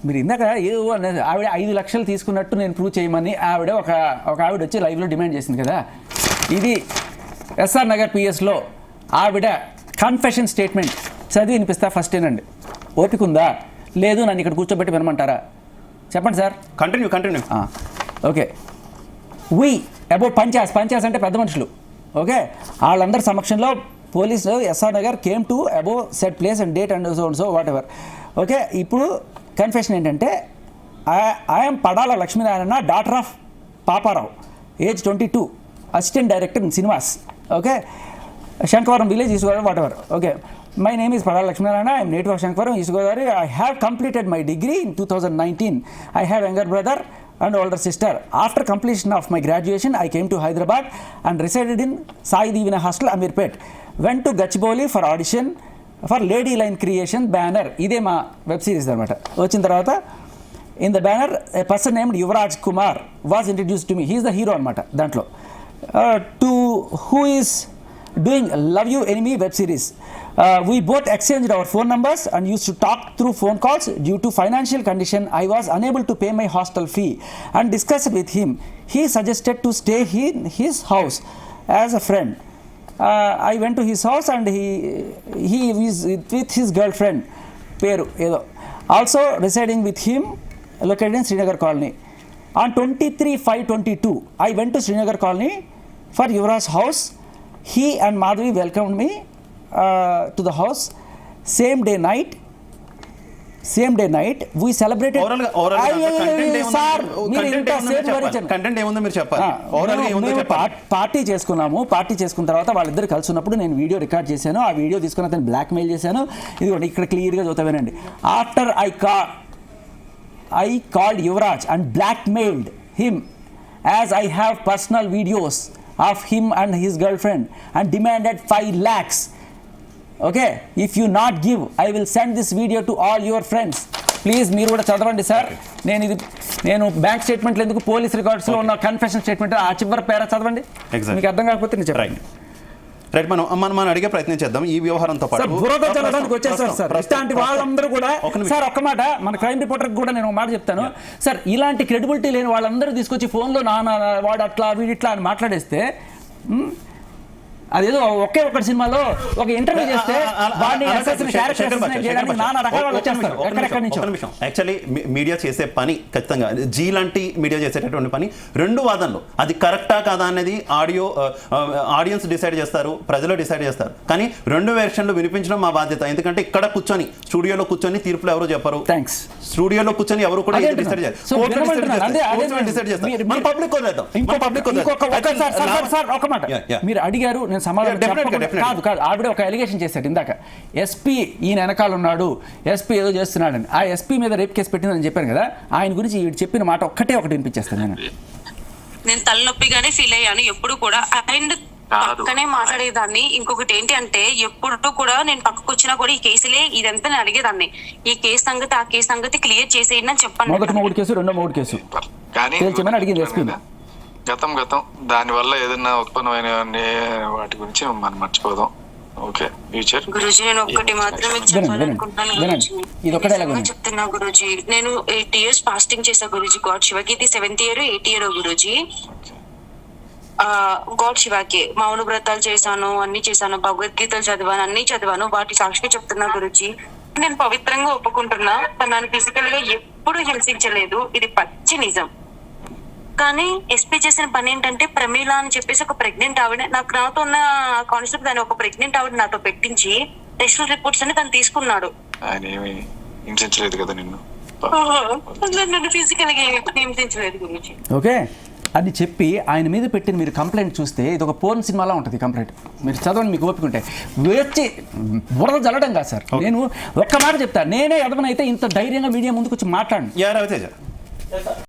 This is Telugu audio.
మీరు ఇందాక ఏదో అన్నది ఆవిడ 5 లక్షలు తీసుకున్నట్టు నేను ప్రూవ్ చేయమని ఆవిడ ఒక ఆవిడ వచ్చి లైవ్లో డిమాండ్ చేసింది కదా. ఇది ఎస్ఆర్ నగర్ పిఎస్లో ఆవిడ కన్ఫెషన్ స్టేట్మెంట్ చదివి వినిపిస్తా. ఫస్ట్ ఏనండి, ఓపిక ఉందా లేదు నన్ను ఇక్కడ కూర్చోబెట్టి వినమంటారా? చెప్పండి sir. Continue. Okay. We about panchas అంటే పెద్ద మనుషులు. ఓకే, వాళ్ళందరి సమక్షంలో police SR Nagar came to above set place and date and so whatever. Okay, ఇప్పుడు కన్ఫెషన్ ఏంటంటే I'm Padala Lakshminarayana, daughter of Paparao, age 22, assistant director in cinemas. Okay, Shankavaram village, east Godavari, whatever. Okay, my name is Padala Lakshminarayana. I am native of Shankavaram, East Godavari. I have completed my degree in 2019. I have younger brother and older sister. After completion of my graduation, I came to Hyderabad and resided in Sai Divina Hostel, Amirpet. Went to Gachibowli for audition for Lady Line Creation banner. Ide ma web series anamata. Vachin tarvata in the banner a person named Yuvraj Kumar was introduced to me. He is the hero anamata dantlo. To who is doing Love You Enemy web series. We both exchanged our phone numbers and used to talk through phone calls. Due to financial condition, I was unable to pay my hostel fee and discussed with him. He suggested to stay in his house as a friend. I went to his house and he is with his girlfriend, Peru Edo, also residing with him, located in Srinagar Colony. On 23/5/22, I went to Srinagar Colony for Yuvraj's house. He and Madhavi welcomed me to the house. Same day night we celebrated. Content ఏముందో మీరు చెప్పాలి. ఓవరాల్ గా ఏముందో చెప్పాలి. పార్టీ చేసుకున్న తర్వాత వాళ్ళిద్దరు కలిసి ఉన్నప్పుడు నేను వీడియో రికార్డ్ చేశాను. ఆ వీడియో తీసుకుని అతను బ్లాక్ మెయిల్ చేశాను. ఇదిగోండి ఇక్కడ క్లియర్గా చదువుతావేనండి. After I called Yuvraj and blackmailed him as I have personal videos of him and his girlfriend and demanded 5 lakhs. Okay, if you not give, I will send this video to all your friends. Please మీరు కూడా చదవండి సార్. నేను బ్యాంక్ స్టేట్మెంట్లు ఎందుకు, పోలీస్ రికార్డ్స్లో ఉన్న కన్ఫెషన్ స్టేట్మెంట్ ఆ చివరి పేర చదవండి. మీకు అర్థం కాకపోతే నేను చెప్పండి. రైట్, మనం అడిగే ప్రయత్నం చేద్దాం ఈ వ్యవహారంతో పాటు. ఇలాంటి వాళ్ళందరూ కూడా సార్ ఒక్క మాట, మన క్రైమ్ రిపోర్టర్ కూడా నేను ఒక మాట చెప్తాను సార్. ఇలాంటి క్రెడిబిలిటీ లేని వాళ్ళందరూ తీసుకొచ్చి ఫోన్లో వాడు అట్లా వీడిట్లా అని మాట్లాడేస్తే, అదేదో ఒకే ఒక్కటి సినిమాలో ఒక ఇంటర్వ్యూ చేస్తే యాక్చువల్లీ మీడియా చేసే పని ఖచ్చితంగా జీ లాంటి మీడియా చేసేటటువంటి పని 2 వాదనలు, అది కరెక్టా కాదా అనేది ఆడియన్స్ డిసైడ్ చేస్తారు, ప్రజలు డిసైడ్ చేస్తారు. కానీ 2 వెర్షన్లు వినిపించడం మా బాధ్యత. ఎందుకంటే ఇక్కడ కూర్చొని స్టూడియోలో కూర్చొని తీర్పులు ఎవరు చెప్పరు. స్టూడియోలో కూర్చొని ఎవరు కూడా డిసైడ్ చేస్తారు. మీరు అడిగారు, నేను సమాధానం కాదు. ఆవిడ ఒక అలిగేషన్ చేశాడు ఇందాక, ఎస్పీ ఈయన వెనకాల ఉన్నాడు, ఎస్పీ ఏదో చేస్తున్నాడని. ఆ ఎస్పీ మీద రేప్ కేసు పెట్టిందని చెప్పాను కదా, ఆయన గురించి ఈవిడ చెప్పిన మాట ఒకటి వినిపించేస్తాను. నేను తలనొప్పిగానే ఫీల్ అయ్యాను ఎప్పుడు కూడా. అండ్ పక్కనే మాట్లాడేదాన్ని. ఇంకొకటి ఏంటి అంటే, ఎప్పుడు కూడా నేను పక్కకు వచ్చినా కూడా ఈ కేసులే ఇదంతా నేను అడిగేదాన్ని, ఈ కేసు సంగతి ఆ కేసు సంగతి క్లియర్ చేసేయండి అని చెప్పాను. మొదటి 3 కేసు, రెండో 3 కేసు అడిగింది ఎస్పీ. గతం దాని వల్ల ఏదైనా ఉత్పన్నమైన వాటి గురించి మనం మర్చిపోదాం. ఓకే, ఫ్యూచర్ గురూజీ నేను ఒక్కటి మాత్రమే చెప్తున్నా గురూజీ. నేను 8 years ఫాస్టింగ్ చేశా గురూజీ. గాడ్ శివకి ఇది 7th year 8th year guruji. God శివకి మౌన వ్రతాలు చేశాను, అన్ని చేశాను, భగవద్గీతలు చదివాను, అన్ని చదివాను. వాటి సాక్షిగా చెప్తున్నా గురూజీ, నేను పవిత్రంగా ఒప్పుకుంటున్నా. తనని ఫిజికల్ గా ఎప్పుడు హింసించలేదు, ఇది పచ్చి నిజం. కానీ ఎస్పీ చేసిన పని ఏంటంటే, ప్రమీల అని చెప్పేసి ఒక ప్రెగ్నెంట్ ఆవిడ, నాతో ఉన్న కానిస్టేబుల్ దాన్ని ఒక ప్రెగ్నెంట్ ఆవిడ నాతో పెట్టించి టెస్ట్ రిపోర్ట్స్ అని తను తీసుకున్నాడు. ఆయన ఏమి హింసించలేదు కదా నిన్ను? నన్ను ఫిజికల్ గా హింసించలేదు గురించి. ఓకే, అది చెప్పి ఆయన మీద పెట్టిన మీరు కంప్లైంట్ చూస్తే ఇది ఒక పోర్న్ సినిమాలో ఉంటుంది కంప్లైంట్. మీరు చదవండి, మీకు ఓపిక ఉంటే. వచ్చి బురద జల్లడం కాదు సార్. నేను ఒక్క మాట చెప్తాను, నేనే ఎదవనైతే ఇంత ధైర్యంగా మీడియా ముందుకు వచ్చి మాట్లాడండి.